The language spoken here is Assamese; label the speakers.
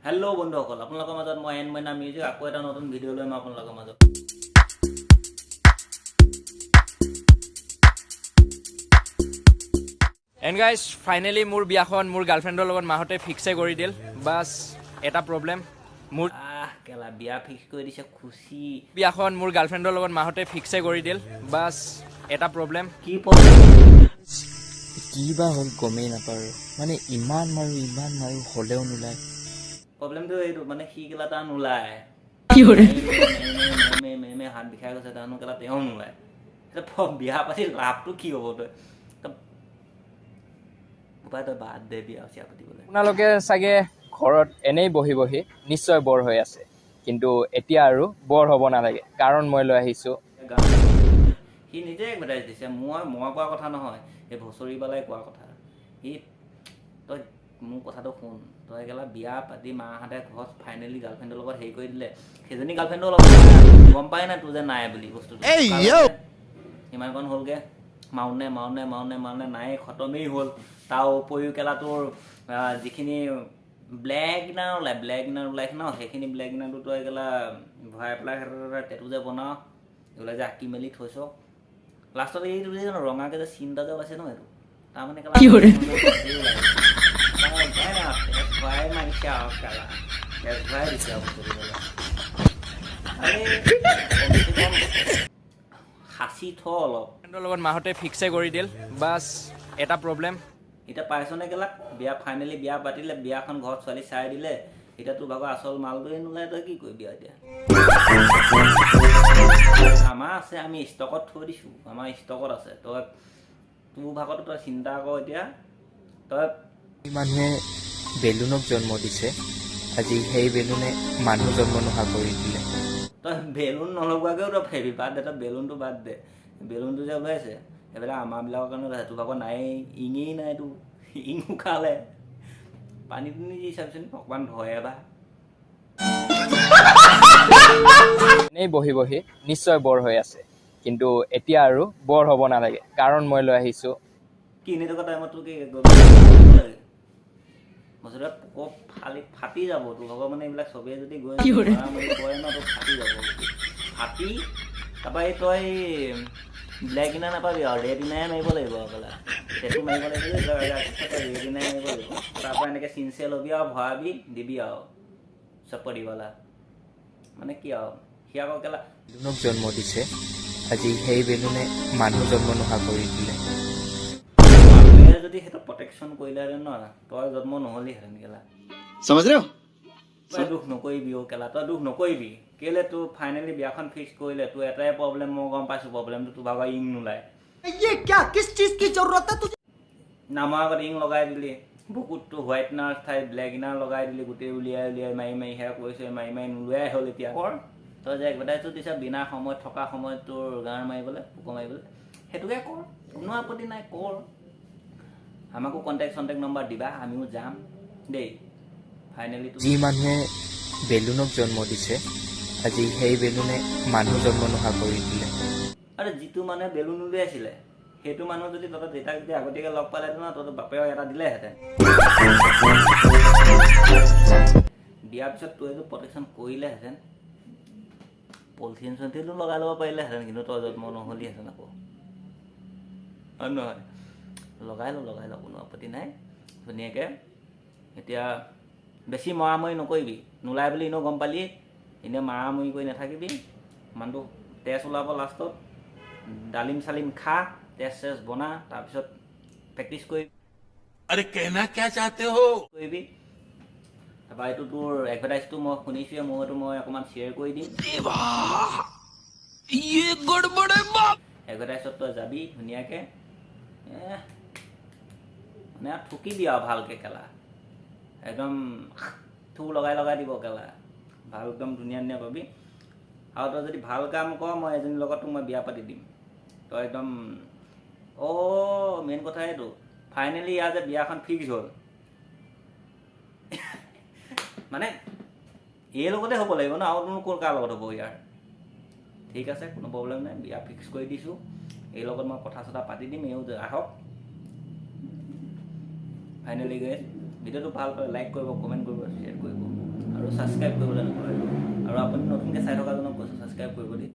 Speaker 1: হেল্ল' বন্ধুসকল, আপোনালোকৰ মাজত মই এন মইনা মিউজিক আকৌ এটা নতুন ভিডিঅ' লৈ মই আপোনালোকৰ মাজত।
Speaker 2: এণ্ড গাইজ ফাইনেলি মোৰ বিয়াখন মোৰ গাৰ্লফ্ৰেণ্ডৰ লগত মাহঁতে ফিক্সে কৰি দিল। বাছ এটা প্ৰব্লেম, মোৰ
Speaker 1: কেলা বিয়া ফিক্স কৰি দিছে, খুচি।
Speaker 2: বিয়াখন মোৰ গাৰ্লফ্ৰেণ্ডৰ লগত মাহঁতে ফিক্সে কৰি দিল। বাছ এটা প্ৰব্লেম।
Speaker 1: কি প্ৰব্লেম?
Speaker 2: কি বা হ'ল গমেই নাপাওঁ, মানে ইমান মাৰো হ'লেও নোলায়।
Speaker 1: প্ৰব্লেমটো এইটো, মানে সি কেলা তাৰ নোলায়। মে হাত বিষাই গৈছে তাৰনো কেলা তেওঁ নোলায়। বিয়া পাতি লাভটো কি হ'ব? তই বাদ দে বিয়া চিয়া পাতিবলৈ।
Speaker 2: আপোনালোকে চাগে ঘৰত এনেই বহি নিশ্চয় বৰ হৈ আছে, কিন্তু এতিয়া আৰু বৰ হ'ব নালাগে, কাৰণ মই লৈ আহিছোঁ।
Speaker 1: সি নিজে এডভাৰটাইজ দিছে, মই কোৱা কথা নহয়, সেই ভচৰিবালাই কোৱা কথা। তই মোৰ কথাটো শুন, তই গেলা বিয়া পাতি মাহঁতে ঘৰত ফাইনেলি গাৰ্লফ্ৰেণ্ডৰ লগত হেৰি কৰি দিলে। সেইজনী গাৰ্লফ্ৰেণ্ডৰ লগত গম পাই নাই তোৰ যে নাই বুলি বস্তুটো। ইমানকণ হ'লগৈ, মাউনে নাই, খতমেই হ'ল। তাৰ উপৰিও কেলা তোৰ যিখিনি ব্লেক ইনাৰ ওলাইছে ন, সেইখিনি ব্লেক ইনাৰটো তই কেলা ভৰাই পেলাই টেটু যে বনাওঁ, এইবিলাক যে আঁকি মেলি থৈছ। লাষ্টত এইটো যে জানো ৰঙাকৈ যে চিন এটা যে ওলাইছে ন, এইটো তাৰমানে কেলা ভৰাই মাৰিছে আৰু কেলা ভৰাই দিছে আৰু বস্তুটো। সাঁচি থ অলপ।
Speaker 2: লগত মাহঁতে ফিক্সে কৰি দিল। বাছ এটা প্ৰব্লেম,
Speaker 1: এতিয়া পাইছনে কেলা? ফাইনেলি বিয়া পাতিলে, বিয়াখন ঘৰত ছোৱালী চাই দিলে। এতিয়া তোৰ ভাগৰ আচল মালটোৱে নোলায়, তই কি কৰিবি আৰু এতিয়া? আমাৰ আছে, আমি ষ্টকত থৈ দিছোঁ, আমাৰ ষ্টকত আছে। তই তোৰ ভাগতো তই চিন্তা কৰ এতিয়া। তই
Speaker 2: মানুহে বেলুনক জন্ম দিছে, আজি সেই বেলুনে মানুহ জন্ম নোহোৱা কৰি দিলে।
Speaker 1: তই বেলুন নলগোৱাকৈও তই ফেৰিবি, বাদ দে, তই বেলুনটো বাদ দে। বেলুনটো যে ওলাইছে সেইবিলাক আমাৰবিলাকৰ কাৰণে ওলাইছে, তোৰ ভাগৰ নায়েই, ইঙেই নাই তোৰ, ইং উখালে। পানীটো দি চাবিচোন অকণমান ধৰে বা।
Speaker 2: এনেই বহি নিশ্চয় বৰ হৈ আছে, কিন্তু এতিয়া আৰু বৰ হ'ব নালাগে, কাৰণ মই লৈ আহিছোঁ।
Speaker 1: কিনি থকা টাইমত তোৰ কি লাগে বস্তুটো ফাটি যাব তোৰ ভাগৰ। মানে এইবিলাক চবেই যদি গৈ কয় ন, তোৰ ফাটি যাব ফাটি। তাৰপৰা এই তই ব্লেক ইনাৰ নাপাবি আৰু ৰেড ইনাৰে মাৰিব লাগিব আৰু কেলা। টেটু মাৰিব লাগিব যে এইবিলাক আৰ্টিষ্টত তই ৰেড ইনাৰে মাৰিব লাগিব। তাৰপৰা এনেকৈ চিনচে ল'বি আৰু ভৰাবি দিবি আৰু চব দিবালা। মানে কি আৰু সি আকৌ কেলা
Speaker 2: বেলুনক জন্ম দিছে, আজি সেই বেলুনে মানুহ জন্ম নোহোৱা কৰি দিলে।
Speaker 1: যদি সেইটো প্ৰটেকশ্যন কৰিলেহেঁতেন ন, তই জন্ম নহ'লিহেঁতেন কেলা। তই দুখ নকৰিবি অ' কেলা, তই দুখ নকৰিবি। কেলৈ তোৰ ফাইনেলি বিয়াখন ফিক্স কৰিলে, তোৰ এটাই প্ৰব্লেম মই গম পাইছোঁ, প্ৰব্লেমটো তোৰ ভাগৰ ইং নোলায়। নামৰ আগত ইং লগাই দিলি, বুকুত তোৰ হোৱাইট ইনাৰ ঠাইত ব্লেক ইনাৰ লগাই দিলি, গোটেই উলিয়াই মাৰি সেয়া কৰিছে, মাৰি নোলোৱাই হ'ল। এতিয়া তই যে এডভাৰটাইজটো দিছা বিনা সময়ত থকা সময়ত তোৰ গাঁৰ মাৰিবলৈ, পোক মাৰিবলৈ, সেইটোকে কৰ, কোনো আপত্তি নাই, কৰ। আমাকো কণ্টেক্ট নম্বৰ দিবা, আমিও যাম দেই। ফাইনেলি
Speaker 2: যি মানুহে বেলুনক জন্ম দিছে, আজি সেই বেলুনে মানুহ জন্ম নোহোৱা কৰি দিলে।
Speaker 1: আৰু যিটো মানুহে বেলুন উলিয়াইছিলে সেইটো মানুহ যদি তহঁতৰ দেউতাক যদি আগতীয়াকৈ লগ পালেহেঁতেন ন, তহঁতৰ বাপেকক এটা দিলেহেঁতেন। দিয়াৰ পিছত তই এইটো প্ৰটেকশ্যন কৰিলেহেঁতেন, পলিথিন চলিথিনো লগাই ল'ব পাৰিলেহেঁতেন, কিন্তু তই জন্ম নহ'লিহেঁতেন আকৌ, হয় নহয়? লগাই ল, কোনো আপত্তি নাই, ধুনীয়াকৈ। এতিয়া বেছি মৰামৰি নকৰিবি, নোলাই বুলি এনেও গম পালি, এনেই মাৰামৰি কৰি নাথাকিবি। মানুহটো তেজ ওলাব লাষ্টত, ডালিম চালিম খা, তেজ বনা, তাৰপিছত প্ৰেক্টিচ কৰিবি। কৰিবি। তাৰপৰা এইটো তোৰ এডভাৰটাইজটো মই শুনিছোঁৱে, মই অকণমান শ্বেয়াৰ কৰি দিম। এডভাৰটাইজত তই যাবি ধুনীয়াকৈ, মানে ঠুকিবি আৰু ভালকৈ কেলা, একদম থু লগাই দিব কেলা, ভাল একদম ধুনীয়া পাবি। আৰু তই যদি ভাল কাম কৰ, মই এজনীৰ লগত মই বিয়া পাতি দিম। তই একদম মেইন কথা এইটো, ফাইনেলি ইয়াৰ যে বিয়াখন ফিক্স হ'ল, মানে এই লগতে হ'ব লাগিব ন, আৰু ক'ৰ কাৰ লগত হ'ব ইয়াৰ। ঠিক আছে, কোনো প্ৰব্লেম নাই, বিয়া ফিক্স কৰি দিছোঁ। এই লগত মই কথা চথা পাতি দিম, এইও আহক। ফাইনেলি গৈ ভিডিঅ'টো ভাল পালে লাইক কৰিব, কমেণ্ট কৰিব, শ্বেয়াৰ কৰিব। ছাবস্ক্ৰাইব কৰিবলৈ নকৰে। আৰু আপুনি নতুনকৈ চাই থকাজনক কৈছোঁ ছাবস্ক্ৰাইব কৰিব দেই।